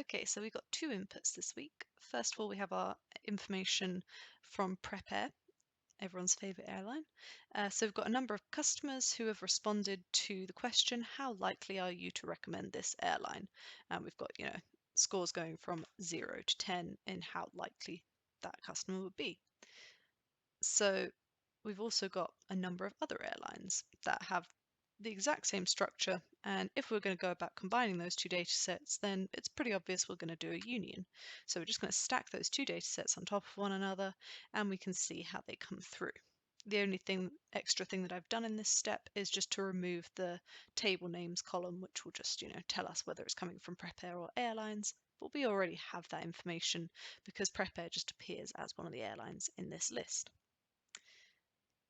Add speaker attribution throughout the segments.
Speaker 1: Okay, so we've got two inputs this week. First of all, we have our information from Preppin, everyone's favorite airline. So we've got a number of customers who have responded to the question, how likely are you to recommend this airline? And we've got, scores going from 0 to 10 in how likely that customer would be. So we've also got a number of other airlines that have the exact same structure, and if we're going to go about combining those two data sets, then it's pretty obvious we're going to do a union. So we're just going to stack those two data sets on top of one another, and we can see how they come through. The only extra thing that I've done in this step is just to remove the table names column, which will just, tell us whether it's coming from Prepair or Airlines. But we already have that information because Prepair just appears as one of the airlines in this list.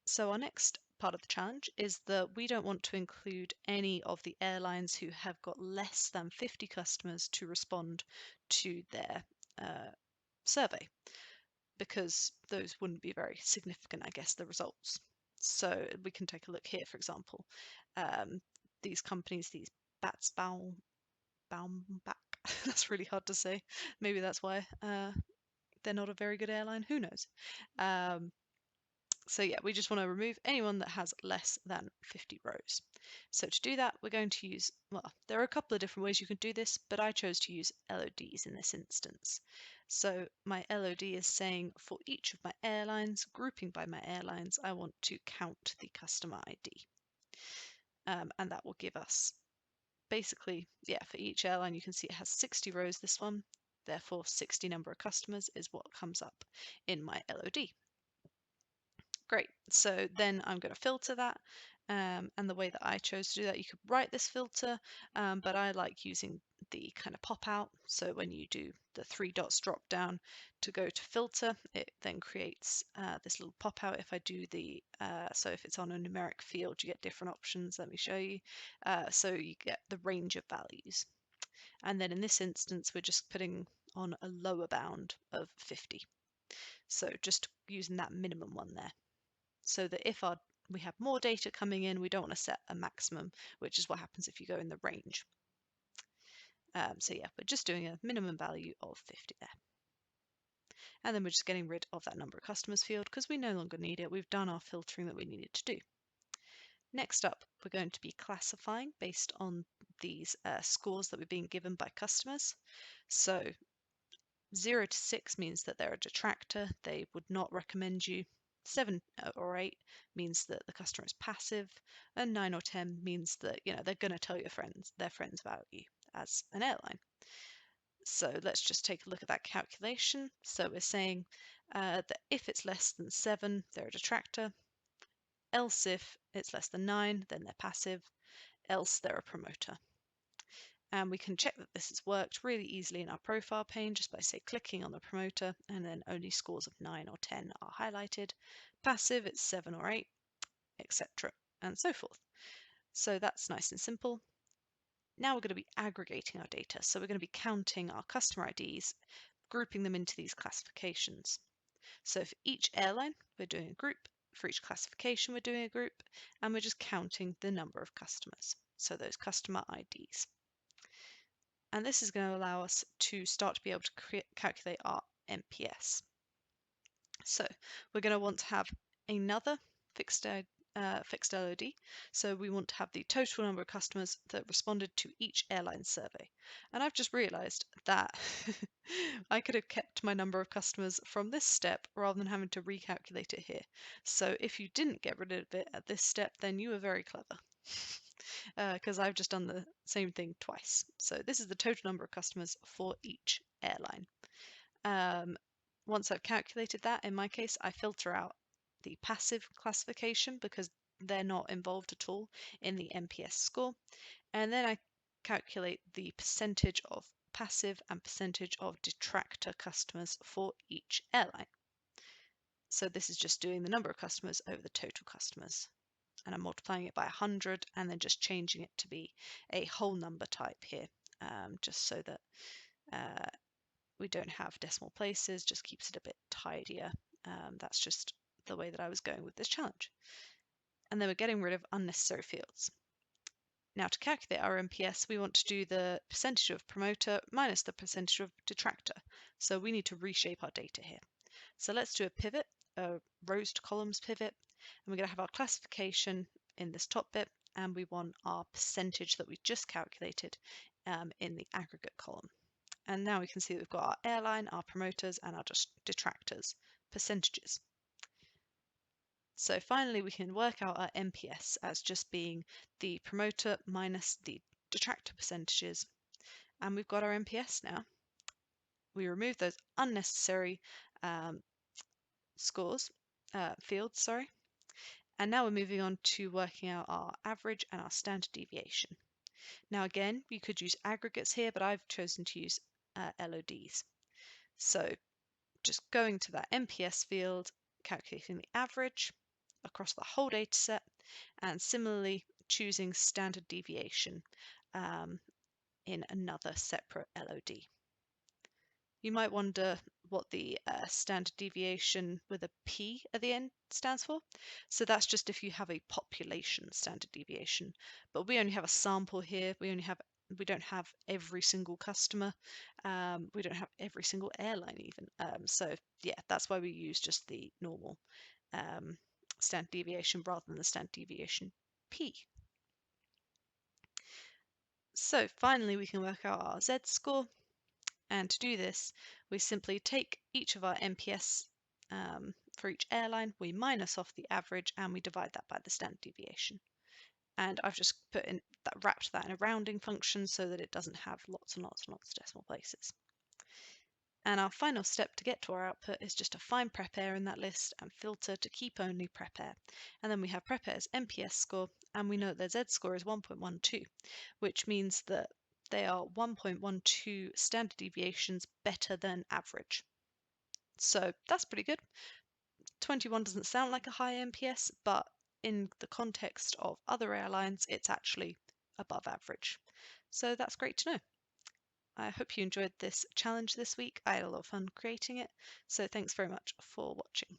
Speaker 1: So our next part of the challenge is that we don't want to include any of the airlines who have got less than 50 customers to respond to their survey, because those wouldn't be very significant, I guess, the results. So we can take a look here, for example. These companies, these Baumback, that's really hard to say. Maybe that's why they're not a very good airline. Who knows? So yeah, we just want to remove anyone that has less than 50 rows. So to do that, we're going to use, well, there are a couple of different ways you can do this, but I chose to use LODs in this instance. So my LOD is saying for each of my airlines, grouping by my airlines, I want to count the customer ID. And that will give us basically, yeah, for each airline, you can see it has 60 rows, this one. Therefore, 60 number of customers is what comes up in my LOD. Great, so then I'm going to filter that, and the way that I chose to do that, you could write this filter, but I like using the kind of pop out. So when you do the 3 dots drop down to go to filter, it then creates this little pop out. If I do the, so if it's on a numeric field, you get different options. Let me show you. So you get the range of values. And then in this instance, we're just putting on a lower bound of 50. So just using that minimum one there, so that if we have more data coming in, we don't want to set a maximum, which is what happens if you go in the range. So yeah, we're just doing a minimum value of 50 there. And then we're just getting rid of that number of customers field because we no longer need it. We've done our filtering that we needed to do. Next up, we're going to be classifying based on these scores that we're being given by customers. So 0 to 6 means that they're a detractor. They would not recommend you. 7 or 8 means that the customer is passive, and 9 or 10 means that they're going to tell their friends about you as an airline. So let's just take a look at that calculation. So we're saying that if it's less than 7, they're a detractor. Else if it's less than 9, then they're passive. Else they're a promoter. And we can check that this has worked really easily in our profile pane just by, say, clicking on the promoter, and then only scores of 9 or 10 are highlighted. Passive, it's 7 or 8, etc., and so forth. So that's nice and simple. Now we're going to be aggregating our data. So we're going to be counting our customer IDs, grouping them into these classifications. So for each airline, we're doing a group. For each classification, we're doing a group. And we're just counting the number of customers. So those customer IDs. And this is going to allow us to start to be able to calculate our NPS. So we're going to want to have another fixed LOD. So we want to have the total number of customers that responded to each airline survey. And I've just realized that I could have kept my number of customers from this step rather than having to recalculate it here. So if you didn't get rid of it at this step, then you were very clever. Because I've just done the same thing twice. So this is the total number of customers for each airline. Once I've calculated that, in my case, I filter out the passive classification because they're not involved at all in the NPS score. And then I calculate the percentage of passive and percentage of detractor customers for each airline. So this is just doing the number of customers over the total customers. And I'm multiplying it by 100 and then just changing it to be a whole number type here, just so that we don't have decimal places, just keeps it a bit tidier. That's just the way that I was going with this challenge. And then we're getting rid of unnecessary fields. Now to calculate our NPS, we want to do the percentage of promoter minus the percentage of detractor. So we need to reshape our data here. So let's do a pivot, a rows to columns pivot, and we're going to have our classification in this top bit, and we want our percentage that we just calculated in the aggregate column. And now we can see that we've got our airline, our promoters, and our detractors percentages. So finally, we can work out our NPS as just being the promoter minus the detractor percentages. And we've got our NPS now. We remove those unnecessary fields, sorry. And now we're moving on to working out our average and our standard deviation. Now again, you could use aggregates here, but I've chosen to use LODs. So just going to that NPS field, calculating the average across the whole data set, and similarly choosing standard deviation in another separate LOD. You might wonder what the standard deviation with a P at the end stands for. So that's just if you have a population standard deviation, but we only have a sample here. We don't have every single customer. We don't have every single airline even. So yeah, that's why we use just the normal standard deviation rather than the standard deviation P. So finally, we can work out our Z score. And to do this, we simply take each of our NPS for each airline, we minus off the average, and we divide that by the standard deviation. And I've just wrapped that in a rounding function so that it doesn't have lots and lots and lots of decimal places. And our final step to get to our output is just to find prep air in that list and filter to keep only prep air. And then we have prep air's NPS score, and we know that their Z score is 1.12, which means that they are 1.12 standard deviations better than average. So that's pretty good. 21 doesn't sound like a high NPS, but in the context of other airlines, it's actually above average. So that's great to know. I hope you enjoyed this challenge this week. I had a lot of fun creating it, so thanks very much for watching.